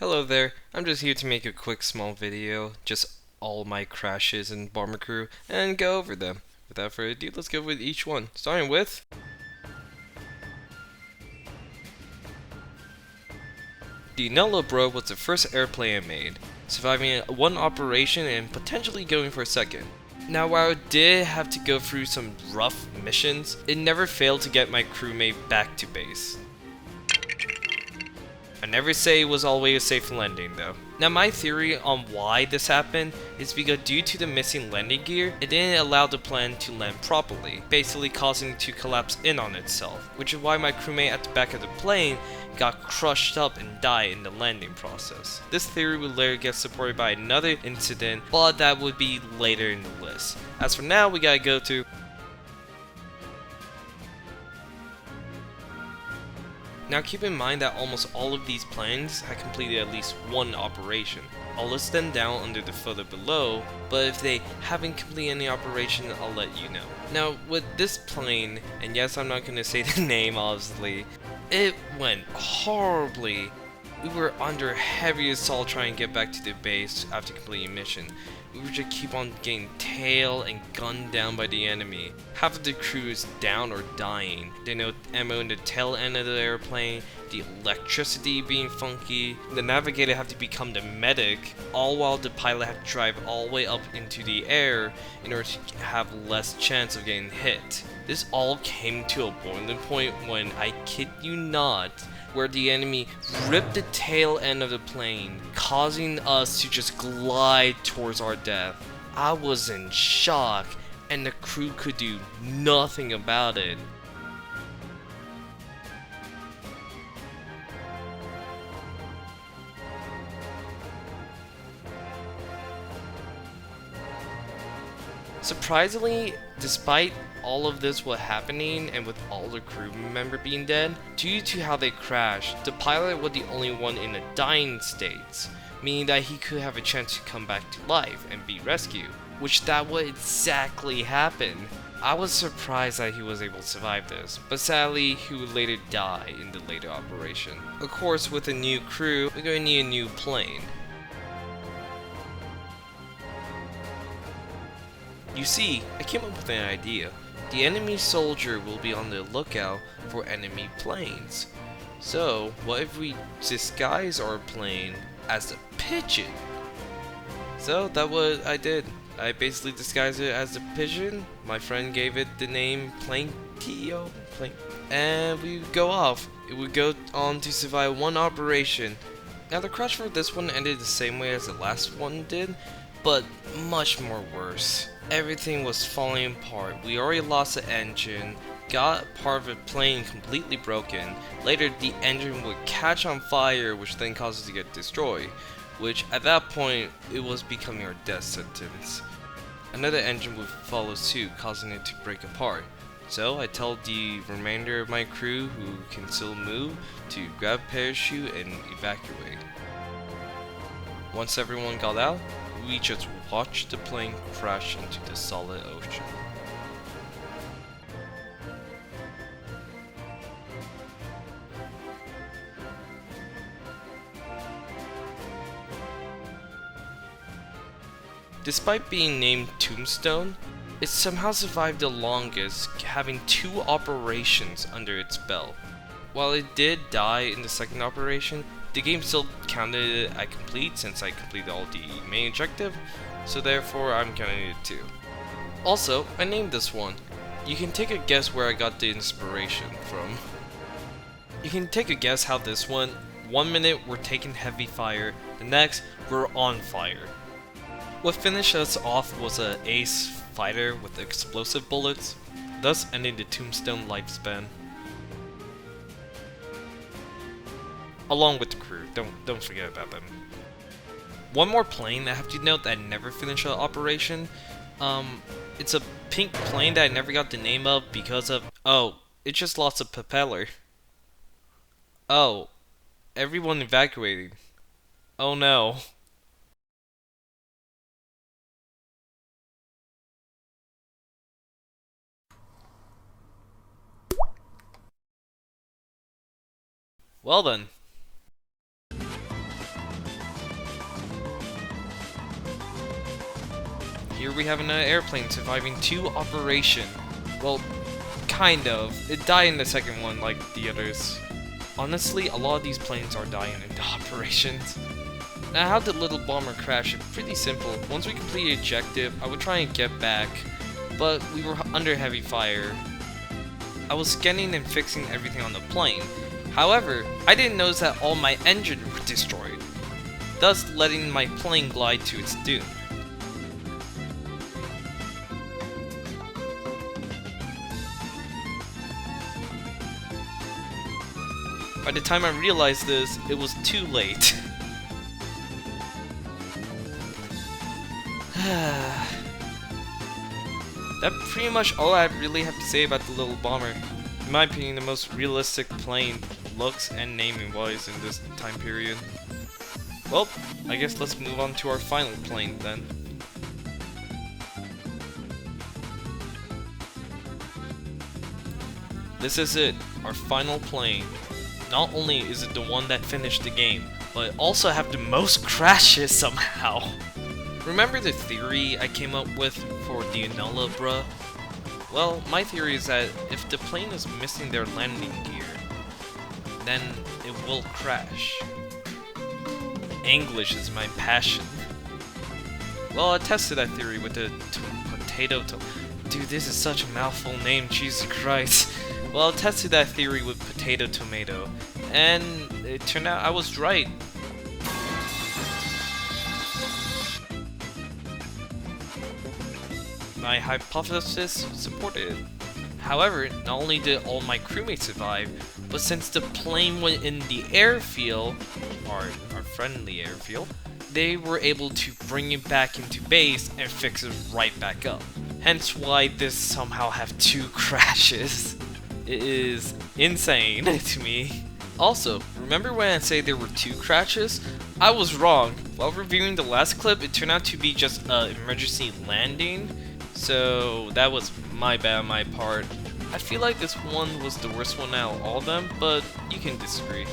Hello there, I'm just here to make a quick small video, just all my crashes in Bomber Crew, and go over them. Without further ado, let's go with each one, starting with the Nullo Bro was the first airplane I made, surviving one operation and potentially going for a second. Now while I did have to go through some rough missions, it never failed to get my crewmate back to base. I never say it was always a safe landing though. Now my theory on why this happened is because due to the missing landing gear, it didn't allow the plane to land properly, basically causing it to collapse in on itself, which is why my crewmate at the back of the plane got crushed up and died in the landing process. This theory would later get supported by another incident, but that would be later in the list. As for now, we gotta go to Now keep in mind that almost all of these planes had completed at least one operation. I'll list them down under the photo below, but if they haven't completed any operation, I'll let you know. Now with this plane, and yes I'm not going to say the name obviously, it went horribly. We were under heavy assault trying to get back to the base after completing mission. We would just keep on getting tailed and gunned down by the enemy. Half of the crew is down or dying. They know ammo in the tail end of the airplane, the electricity being funky, the navigator had to become the medic, all while the pilot had to drive all the way up into the air in order to have less chance of getting hit. This all came to a boiling point when, I kid you not, where the enemy ripped the tail end of the plane, causing us to just glide towards our death. I was in shock, and the crew could do nothing about it. Surprisingly, despite all of this was happening and with all the crew member being dead, due to how they crashed, the pilot was the only one in a dying state, meaning that he could have a chance to come back to life and be rescued, which that would exactly happen. I was surprised that he was able to survive this, but sadly he would later die in the later operation. Of course, with a new crew, we're going to need a new plane. You see, I came up with an idea. The enemy soldier will be on the lookout for enemy planes. So, what if we disguise our plane as a pigeon? So, that's what I did. I basically disguised it as a pigeon. My friend gave it the name Theo, and we would go off. It would go on to survive one operation. Now, the crash for this one ended the same way as the last one did, but much more worse. Everything was falling apart. We already lost the engine, got part of the plane completely broken. Later the engine would catch on fire, which then caused it to get destroyed, which at that point it was becoming our death sentence. Another engine would follow suit, causing it to break apart. So I tell the remainder of my crew who can still move to grab a parachute and evacuate. Once everyone got out, we just watched the plane crash into the solid ocean. Despite being named Tombstone, it somehow survived the longest, having 2 operations under its belt. While it did die in the second operation, the game still counted it as complete since I completed all the main objective, so therefore I'm counting it too. Also, I named this one. You can take a guess where I got the inspiration from. You can take a guess how this one minute we're taking heavy fire, the next we're on fire. What finished us off was an ace fighter with explosive bullets, thus ending the Tombstone lifespan. Along with the crew, don't forget about them. One more plane, I have to note that I never finished an operation. It's a pink plane that I never got the name of because of, it just lost a propeller. Oh, everyone evacuated. Oh no. Well then. here we have an airplane surviving 2 operation. Well, kind of. It died in the second one like the others. Honestly, a lot of these planes are dying in the operations. Now, how did Little Bomber crash? It's pretty simple. Once we complete the objective, I would try and get back, but we were under heavy fire. I was scanning and fixing everything on the plane. However, I didn't notice that all my engines were destroyed, thus letting my plane glide to its doom. By the time I realized this, it was too late. That's pretty much all I really have to say about the Little Bomber. In my opinion, the most realistic plane, looks and naming wise, in this time period. Well, I guess let's move on to our final plane then. This is it, our final plane. Not only is it the one that finished the game, but it also have the most crashes somehow. Remember the theory I came up with for the Enola, bruh? Well, my theory is that if the plane is missing their landing gear, then it will crash. English is my passion. Well, I tested that theory with the potato. Dude, this is such a mouthful name, Jesus Christ. Well, I tested that theory with potato tomato, and it turned out I was right. My hypothesis supported. However, not only did all my crewmates survive, but since the plane went in the airfield, our friendly airfield, they were able to bring it back into base and fix it right back up. Hence why this somehow have 2 crashes. It is insane to me. Also, remember when I say there were 2 crashes? I was wrong. While reviewing the last clip, it turned out to be just an emergency landing. So that was my bad on my part. I feel like this one was the worst one out of all of them, but you can disagree.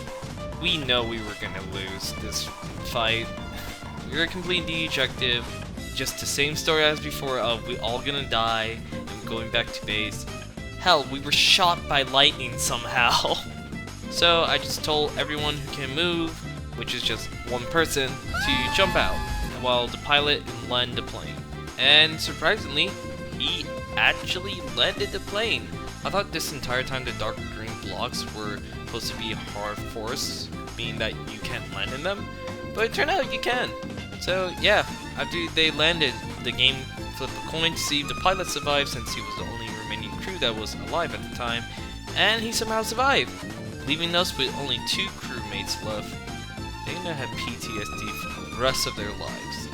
We know we were gonna lose this fight. We were completing the objective. Just the same story as before of we all gonna die and going back to base. Hell, we were shot by lightning somehow. So I just told everyone who can move, which is just one person, to jump out, while the pilot landed the plane. And surprisingly, he actually landed the plane. I thought this entire time the dark green blocks were supposed to be hard force, meaning that you can't land in them, but it turned out you can. So yeah, after they landed, the game flipped a coin to see if the pilot survived, since he was the only remaining crew that was alive at the time, and he somehow survived, leaving us with only 2 crewmates left. They're gonna have PTSD for the rest of their lives.